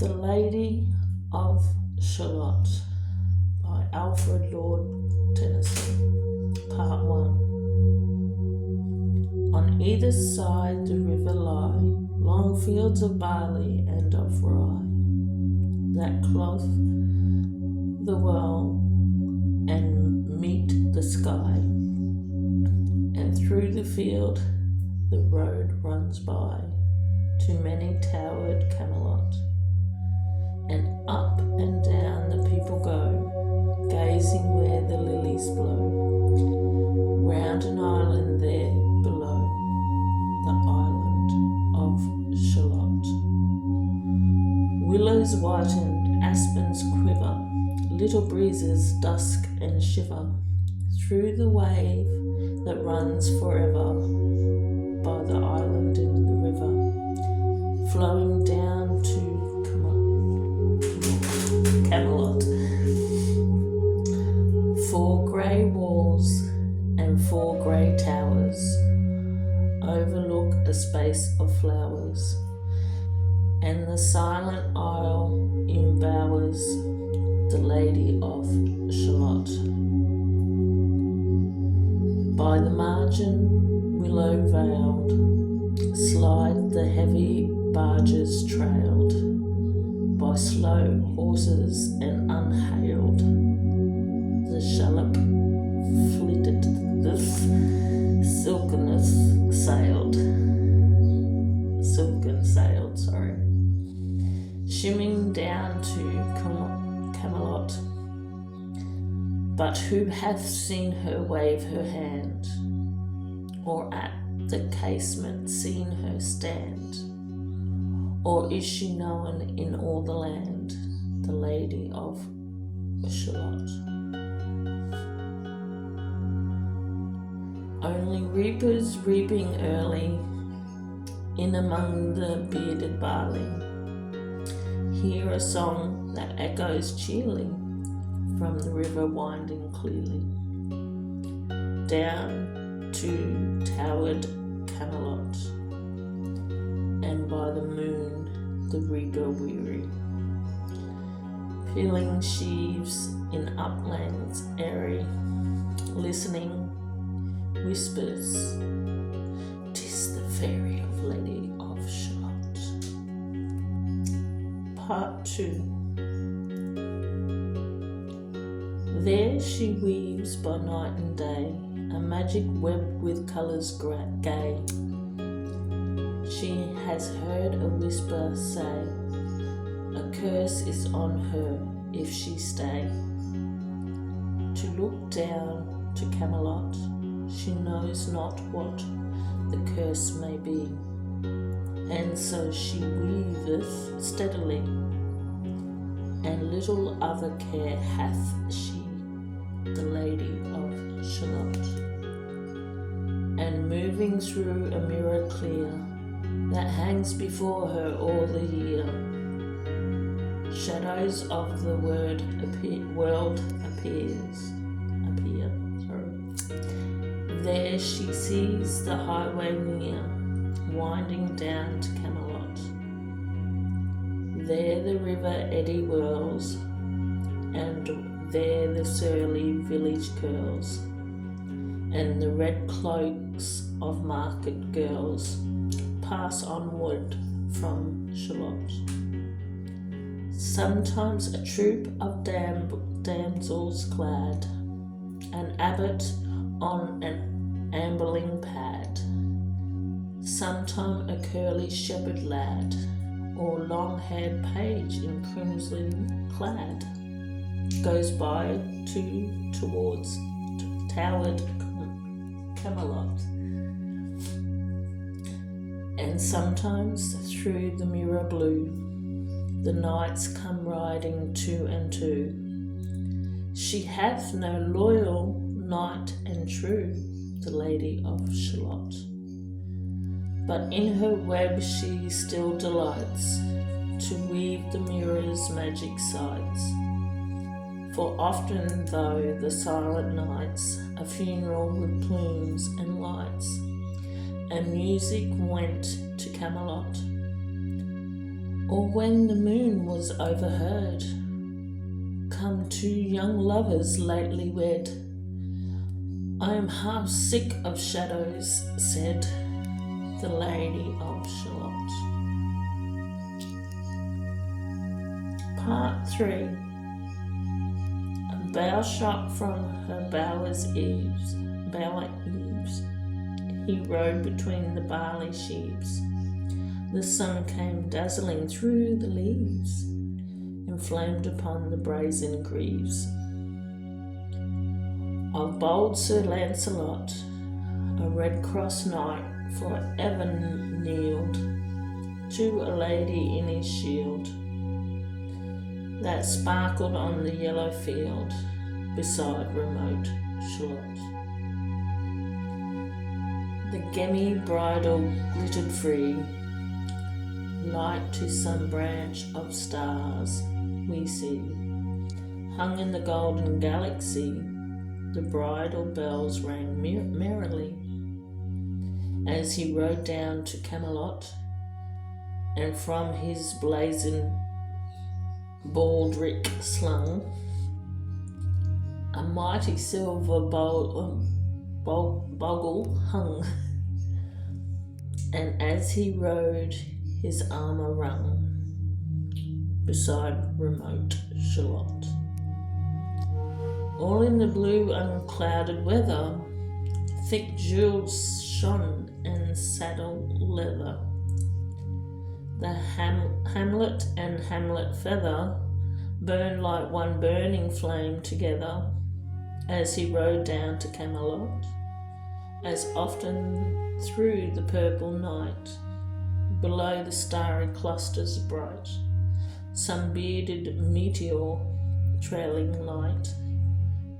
The Lady of Shalott by Alfred Lord Tennyson. Part 1. On either side the river lie long fields of barley and of rye that cloth the well and meet the sky, and through the field the road runs by to many towered Camelot, and up and down the people go, gazing where the lilies blow, round an island there below, the island of Shalott. Willows whiten, aspens quiver, little breezes dusk and shiver through the wave that runs forever by the island in the river, flowing down to Camelot. 4 grey walls and 4 grey towers overlook a space of flowers, and the silent isle embowers the Lady of Shalott. By the margin, willow veiled, slide the heavy barges trailed by slow horses and unhailed. The shallop flitted, the silken sailed, shimming down to Camelot. But who hath seen her wave her hand, or at the casement seen her stand? Or is she known in all the land, the Lady of Shalott? Only reapers reaping early, in among the bearded barley, hear a song that echoes cheerly from the river winding clearly, down to towered Camelot, and by the moon the reaper weary, filling sheaves in uplands airy, listening whispers, "'Tis the fairy of Lady of Shalott." Part 2. There she weaves by night and day a magic web with colours gay. She has heard a whisper say, a curse is on her if she stay. To look down to Camelot, she knows not what the curse may be, and so she weaveth steadily, and little other care hath she, the Lady of Shalott. And moving through a mirror clear that hangs before her all the year, shadows of the world appear. There she sees the highway near, winding down to Camelot. There the river eddy whirls, and there the surly village curls, and the red cloaks of market girls pass onward from Shalott. Sometimes a troop of damsels clad, an abbot on an ambling pad, sometime a curly shepherd lad, or long-haired page in crimson clad, goes by towards towered Camelot. And sometimes through the mirror blue the knights come riding 2 and 2. She hath no loyal knight and true, the Lady of Shalott, but in her web she still delights to weave the mirror's magic sights. For often though the silent nights a funeral with plumes and lights, and music went to Camelot, or when the moon was overheard. Come two young lovers lately wed. I am half sick of shadows, said the Lady of Shalott. Part 3. A bough shot from her bower eaves, he rode between the barley sheaves. The sun came dazzling through the leaves, and flamed upon the brazen greaves of bold Sir Lancelot. A Red Cross knight for ever kneeled to a lady in his shield, that sparkled on the yellow field beside remote Shalott. The gemmy bridle glittered free, like to some branch of stars we see, hung in the golden galaxy. The bridal bells rang merrily as he rode down to Camelot, and from his blazoned baldric slung a mighty silver bogle hung, and as he rode his armour rung beside remote Shalott. All in the blue unclouded weather, thick jewels shone and saddle leather. The hamlet and hamlet feather burned like one burning flame together as he rode down to Camelot, as often through the purple night, below the starry clusters bright, some bearded meteor trailing light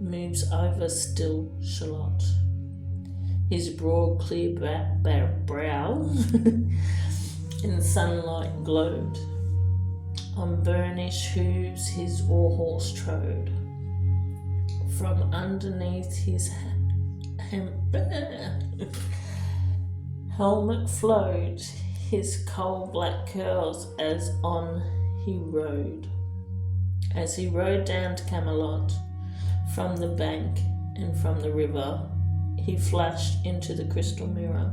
moves over still Shalott. His broad clear brow in sunlight glowed. On burnished hooves his war-horse trode. From underneath his helmet flowed his coal-black curls as on he rode. As he rode down to Camelot, from the bank and from the river, he flashed into the crystal mirror.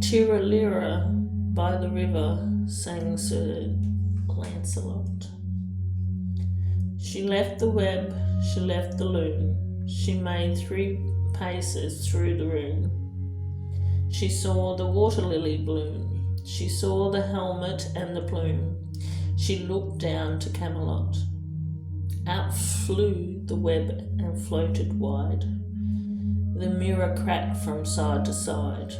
Tira-lira by the river, sang Sir Lancelot. She left the web, she left the loom, she made 3 paces through the room. She saw the water lily bloom, she saw the helmet and the plume. She looked down to Camelot. Out flew the web and floated wide. The mirror cracked from side to side.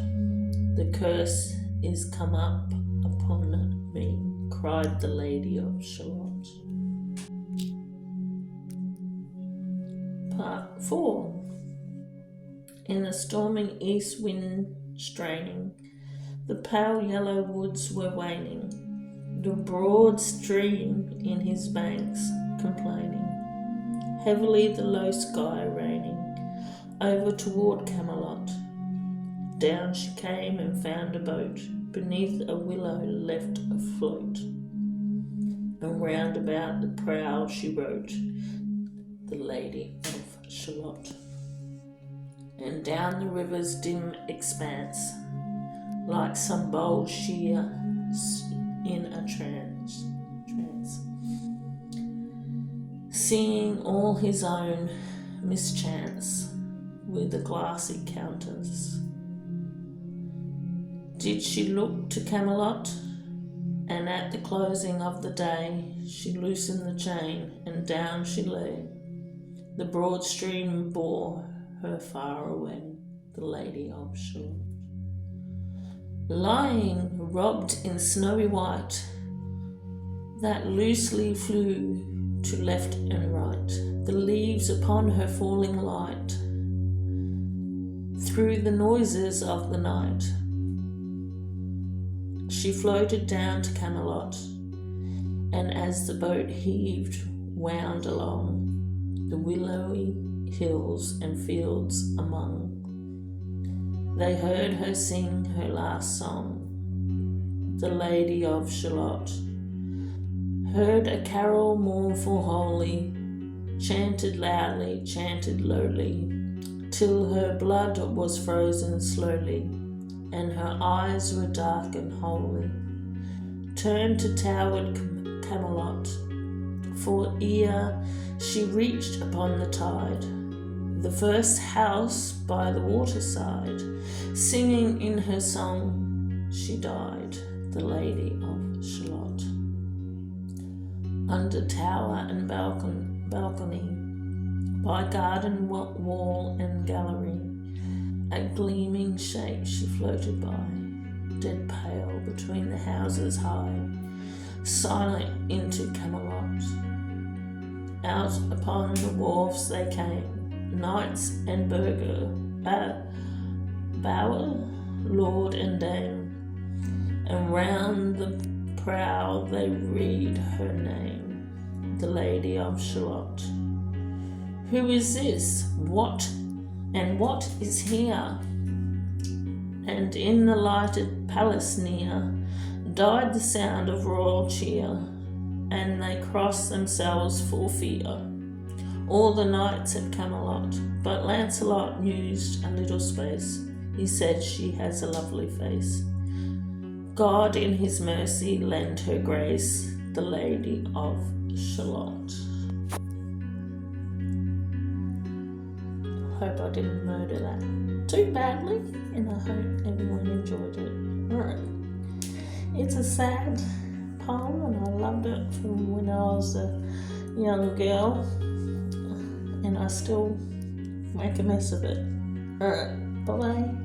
The curse is come up upon me, cried the Lady of Shalott. Part 4. In the storming east wind straining, the pale yellow woods were waning, the broad stream in his banks complaining, heavily the low sky raining, over toward Camelot. Down she came and found a boat, beneath a willow left afloat, and round about the prow she wrote, the Lady of Shalott. And down the river's dim expanse, like some bold sheer in a trance, seeing all his own mischance with a glassy countenance. Did she look to Camelot? And at the closing of the day, she loosened the chain, and down she lay. The broad stream bore her far away, the Lady of Shalott. Lying, robbed in snowy white, that loosely flew to left and right, the leaves upon her falling light, through the noises of the night. She floated down to Camelot, and as the boat heaved, wound along the willowy hills and fields among, they heard her sing her last song, the Lady of Shalott, heard a carol mournful holy, chanted loudly, chanted lowly, till her blood was frozen slowly, and her eyes were dark and holy. Turned to towered Camelot, for ere she reached upon the tide, the first house by the waterside, singing in her song she died, the Lady of Shalott. Under tower and balcony, by garden wall and gallery, a gleaming shape she floated by, dead pale between the houses high, silent into Camelot. Out upon the wharfs they came, knights and bower, lord and dame, and round the prow they read her name, the Lady of Shalott. Who is this? What is here? And in the lighted palace near died the sound of royal cheer, and they crossed themselves for fear, all the knights at Camelot. But Lancelot used a little space. He said, she has a lovely face. God in his mercy lend her grace, the Lady of Shalott. Hope I didn't murder that too badly, and I hope everyone enjoyed it. Alright. It's a sad poem, and I loved it from when I was a young girl, and I still make a mess of it. Alright, bye-bye.